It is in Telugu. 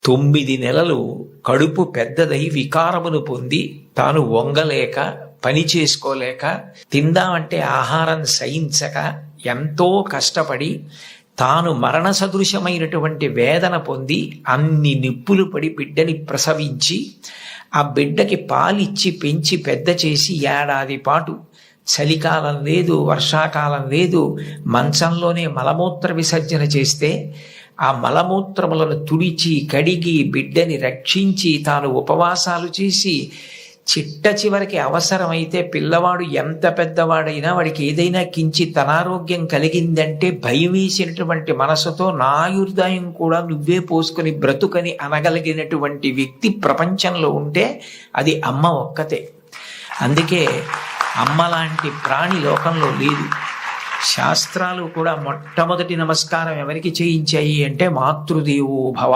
9 నెలలు కడుపు పెద్దదై వికారమును పొంది తాను వంగలేక పని చేసుకోలేక తిందామంటే ఆహారం సహించక ఎంతో కష్టపడి తాను మరణ సదృశమైనటువంటి వేదన పొంది అన్ని నిప్పులు పడి బిడ్డని ప్రసవించి ఆ బిడ్డకి పాలిచ్చి పెంచి పెద్ద చేసి ఏడాది పాటు చలికాలం లేదు, వర్షాకాలం లేదు, మంచంలోనే మలమూత్ర విసర్జన చేస్తే ఆ మలమూత్రములను తుడిచి కడిగి బిడ్డని రక్షించి తాను ఉపవాసాలు చేసి చిట్ట చివరికి అవసరమైతే పిల్లవాడు ఎంత పెద్దవాడైనా వాడికి ఏదైనా కించిత్ అనారోగ్యం కలిగిందంటే భయం వేసినటువంటి మనసుతో నా ఆయుర్దాయం కూడా నువ్వే పోసుకొని బ్రతుకని అనగలిగినటువంటి వ్యక్తి ప్రపంచంలో ఉంటే అది అమ్మ ఒక్కతే. అందుకే అమ్మ లాంటి ప్రాణి లోకంలో లేదు. శాస్త్రాలు కూడా మొట్టమొదటి నమస్కారం ఎవరికి చేయించాయి అంటే మాతృదేవో భవ.